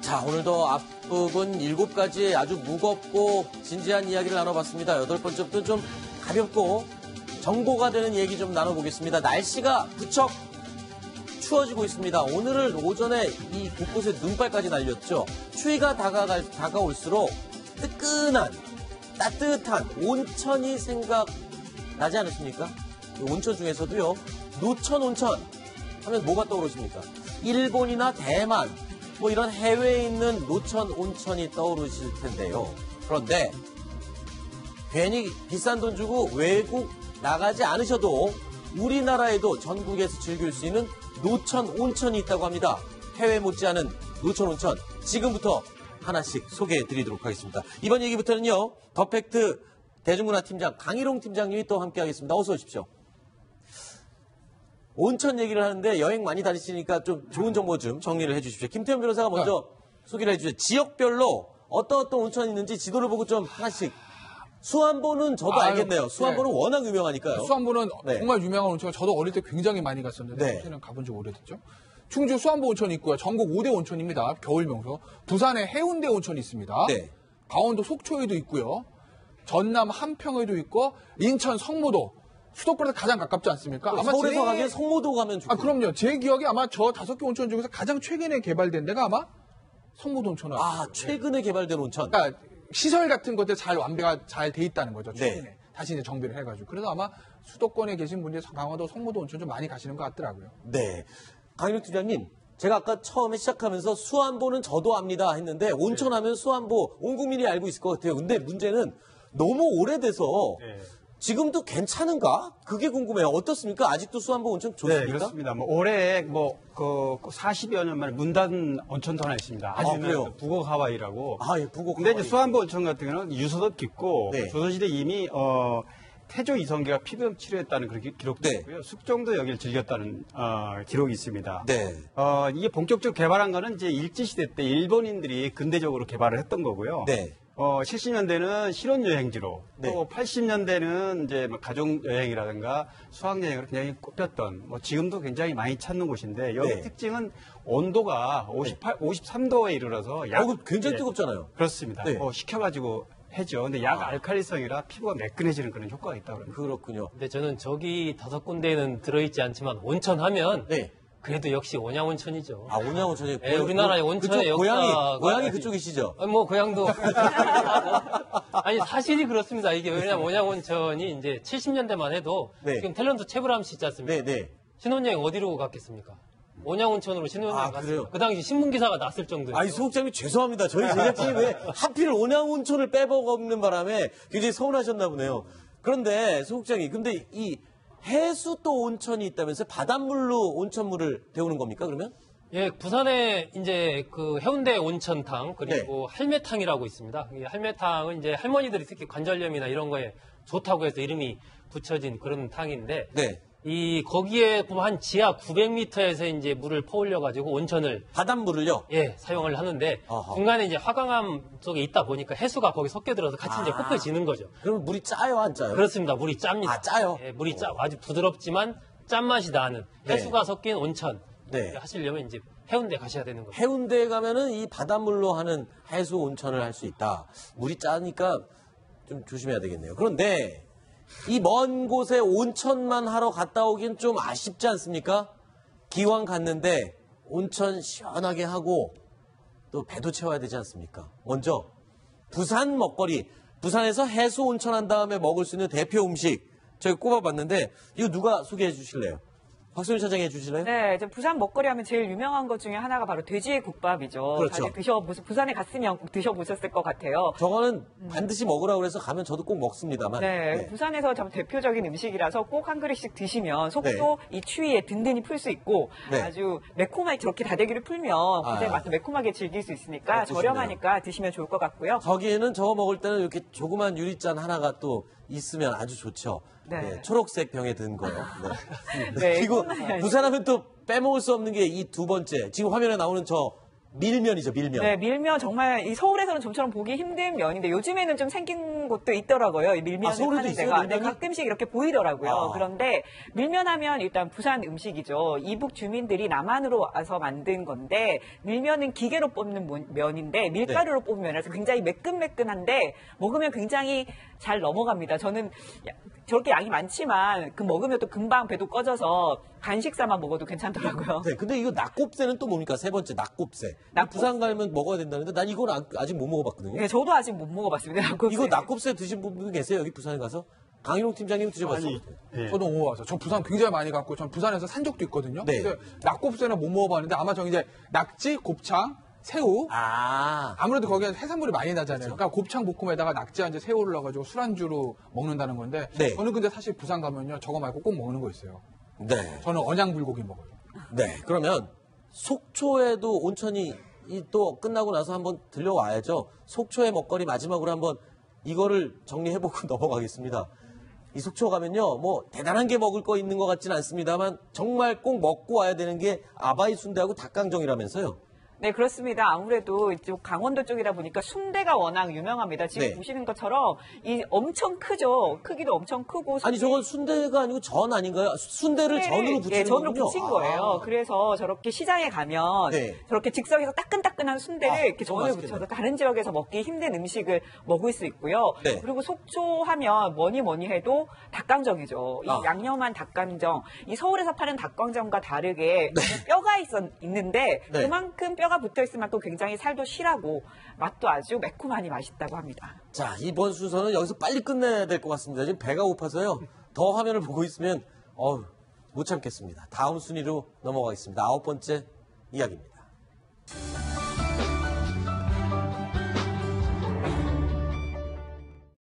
자, 오늘도 앞부분 7가지 아주 무겁고 진지한 이야기를 나눠봤습니다. 8번째부터 좀 가볍고 정보가 되는 얘기 좀 나눠보겠습니다. 날씨가 부쩍 추워지고 있습니다. 오늘 오전에 이 곳곳에 눈발까지 날렸죠. 추위가 다가올수록 뜨끈한, 따뜻한 온천이 생각나지 않으십니까? 온천 중에서도요, 노천 온천 하면 뭐가 떠오르십니까? 일본이나 대만, 뭐 이런 해외에 있는 노천 온천이 떠오르실 텐데요. 그런데 괜히 비싼 돈 주고 외국 나가지 않으셔도 우리나라에도 전국에서 즐길 수 있는 노천 온천이 있다고 합니다. 해외 못지않은 노천 온천 지금부터 하나씩 소개해드리도록 하겠습니다. 이번 얘기부터는요, 더팩트 대중문화팀장 강희롱 팀장님이 또 함께하겠습니다. 어서 오십시오. 온천 얘기를 하는데 여행 많이 다니시니까 좀 좋은 정보 좀 정리를 해주십시오. 김태현 변호사가 먼저 소개를 해주세요. 지역별로 어떤 온천이 있는지 지도를 보고 좀 하나씩. 수안보는 저도 알겠네요. 수안보는 워낙 유명하니까요. 수안보는 정말 유명한 온천이 저도 어릴 때 굉장히 많이 갔었는데 사실은 가본 지 오래됐죠. 충주 수안보 온천이 있고요. 전국 5대 온천입니다. 겨울 명소. 부산에 해운대 온천이 있습니다. 강원도 속초에도 있고요. 전남 함평에도 있고 인천 성모도. 수도권에서 가장 가깝지 않습니까? 아마 서울에서 가기엔 성모도 가면 좋고. 그럼요. 제 기억에 아마 저 5개 온천 중에서 가장 최근에 개발된 데가 아마 성모도 온천. 최근에 개발된 온천. 그러니까 시설 같은 것들 잘 완비가 잘 돼 있다는 거죠. 최근에. 다시 이제 정비를 해가지고. 그래서 아마 수도권에 계신 분들이 강화도 성모도 온천 좀 많이 가시는 것 같더라고요. 네. 강희룡 팀장님, 제가 아까 처음에 시작하면서 수안보는 저도 압니다 했는데 온천 하면 수안보 온 국민이 알고 있을 것 같아요. 근데 문제는 너무 오래돼서 지금도 괜찮은가? 그게 궁금해요. 어떻습니까? 아직도 수안보 온천 좋습니까? 네, 그렇습니다. 올해 40여 년 만에 문 닫은 온천도 하나 있습니다. 아주 유명한 북옥 하와이라고. 북옥 근데 하와이. 이제 수안보 온천 같은 경우는 유서도 깊고 조선시대 이미 태조 이성계가 피부염 치료했다는 그렇게 기록도 있고요. 숙종도 여기를 즐겼다는 기록이 있습니다. 이게 본격적으로 개발한 거는 이제 일제시대 때 일본인들이 근대적으로 개발을 했던 거고요. 70년대는 실혼여행지로 또 80년대는 이제 가족 여행이라든가 수학여행으로 굉장히 꼽혔던 지금도 굉장히 많이 찾는 곳인데 여기 특징은 온도가 53도에 이르러서 굉장히 뜨겁잖아요. 그렇습니다. 식혀가지고 해죠. 근데 약 알칼리성이라 피부가 매끈해지는 그런 효과가 있다고 합니다. 그렇군요. 근데 저는 저기 5군데에는 들어있지 않지만 온천 하면 그래도 역시 온양온천이죠. 온양온천이. 우리나라의 온천의 역사가. 고향이 그쪽이시죠? 고향도. 아니, 사실이 그렇습니다. 이게 왜냐면 온양온천이 이제 70년대만 해도 지금 탤런트 최불암 씨 있지 않습니까? 신혼여행 어디로 갔겠습니까? 온양온천으로 신혼여행 갔어요. 그 당시 신문기사가 났을 정도예요. 소국장님 죄송합니다. 저희 제작진이 왜 하필 온양온천을 빼먹는 바람에 굉장히 서운하셨나 보네요. 그런데 소국장님, 근데 이 해수 또 온천이 있다면서요? 바닷물로 온천물을 데우는 겁니까, 그러면? 예, 부산에 이제 그 해운대 온천탕, 그리고 할매탕이라고 있습니다. 이 할매탕은 이제 할머니들이 특히 관절염이나 이런 거에 좋다고 해서 이름이 붙여진 그런 탕인데, 거기에 보면 한 지하 900m에서 이제 물을 퍼올려가지고 온천을. 바닷물을요? 사용을 하는데, 중간에 이제 화강암 속에 있다 보니까 해수가 거기 섞여 들어서 같이 이제 흡혀지는 거죠. 그럼 물이 짜요, 안 짜요? 그렇습니다. 물이 짭니다. 짜요? 물이 아주 부드럽지만 짠맛이 나는 해수가 섞인 온천. 하시려면 이제 해운대 가셔야 되는 거죠. 해운대에 가면은 이 바닷물로 하는 해수 온천을 할 수 있다. 물이 짜니까 좀 조심해야 되겠네요. 그런데 이 먼 곳에 온천만 하러 갔다 오긴 좀 아쉽지 않습니까? 기왕 갔는데 온천 시원하게 하고 또 배도 채워야 되지 않습니까? 먼저 부산 먹거리, 부산에서 해수 온천 한 다음에 먹을 수 있는 대표 음식 저희 꼽아봤는데 이거 누가 소개해 주실래요? 박소연 차장이 해주실래요? 네, 이제 부산 먹거리 하면 제일 유명한 것 중에 하나가 바로 돼지의 국밥이죠. 그렇죠. 다들 부산에 갔으면 꼭 드셔보셨을 것 같아요. 저거는 반드시 먹으라고 해서 가면 저도 꼭 먹습니다만. 부산에서 참 대표적인 음식이라서 꼭 한 그릇씩 드시면 속도 이 추위에 든든히 풀 수 있고 아주 매콤하게 저렇게 다대기를 풀면 굉장히 맛을 매콤하게 즐길 수 있으니까 저렴하니까 드시면 좋을 것 같고요. 저기에는 저거 먹을 때는 이렇게 조그만 유리잔 하나가 또 있으면 아주 좋죠. 초록색 병에 든 거요. 그리고 부산하면 또 빼먹을 수 없는 게 이 두 번째. 지금 화면에 나오는 저 밀면이죠, 밀면. 네, 밀면 정말 이 서울에서는 좀처럼 보기 힘든 면인데 요즘에는 좀 생긴 파는 곳도 있더라고요. 이 밀면을 서울에도 파는 있어요, 데가. 밀면이? 네, 가끔씩 이렇게 보이더라고요. 아. 그런데 밀면하면 일단 부산 음식이죠. 이북 주민들이 남한으로 와서 만든 건데 밀면은 기계로 뽑는 면인데 밀가루로 뽑은 면이라서 굉장히 매끈매끈한데 먹으면 굉장히 잘 넘어갑니다. 저는 저렇게 양이 많지만 그 먹으면 또 금방 배도 꺼져서 간식 삼아 먹어도 괜찮더라고요. 네, 근데 이거 낙곱새는 또 뭡니까? 세 번째, 낙곱새. 부산 가면 먹어야 된다는데 난 이건 아직 못 먹어봤거든요. 네, 저도 아직 못 먹어봤습니다. 낙곱새. 이거 낙곱새 드신 분 계세요? 여기 부산에 가서? 강인홍 팀장님 드셔봤어요? 아니, 예. 저도 못 먹어봤어요. 저 부산 굉장히 많이 갔고, 전 부산에서 산 적도 있거든요. 네. 근데 낙곱새는 못 먹어봤는데 아마 저 이제 낙지, 곱창, 새우. 아무래도 거기는 해산물이 많이 나잖아요. 그렇죠. 그러니까 곱창 볶음에다가 낙지 한 재 새우를 넣어가지고 술안주로 먹는다는 건데. 네. 저는 근데 사실 부산 가면요. 저거 말고 꼭 먹는 거 있어요. 네. 저는 언양 불고기 먹어요. 네. 그러면 속초에도 온천이 또 끝나고 나서 한번 들려와야죠. 속초의 먹거리 마지막으로 한번 이거를 정리해보고 넘어가겠습니다. 이 속초 가면요, 뭐 대단한 게 먹을 거 있는 것 같지는 않습니다만 정말 꼭 먹고 와야 되는 게 아바이 순대하고 닭강정이라면서요. 네, 그렇습니다. 아무래도 이쪽 강원도 쪽이다 보니까 순대가 워낙 유명합니다. 지금 네. 보시는 것처럼 이 엄청 크죠. 크기도 엄청 크고. 아니 저건 순대가 아니고 전 아닌가요? 순대를 전으로 붙이는 예, 전으로 거군요. 붙인 거예요. 그래서 저렇게 시장에 가면 네. 저렇게 즉석에서 따끈따끈한 순대를 이렇게 너무 전에 맛있겠네요. 붙여서 다른 지역에서 먹기 힘든 음식을 먹을 수 있고요. 네. 그리고 속초 하면 뭐니 해도 닭강정이죠. 이 양념한 닭강정. 이 서울에서 파는 닭강정과 다르게 뼈가 있는데 네. 그만큼 뼈가 붙어 있을 만큼 굉장히 살도 실하고 맛도 아주 매콤하니 맛있다고 합니다. 자, 이번 순서는 여기서 빨리 끝내야 될 것 같습니다. 지금 배가 고파서요. 더 화면을 보고 있으면 못 참겠습니다. 다음 순위로 넘어가겠습니다. 9번째 이야기입니다.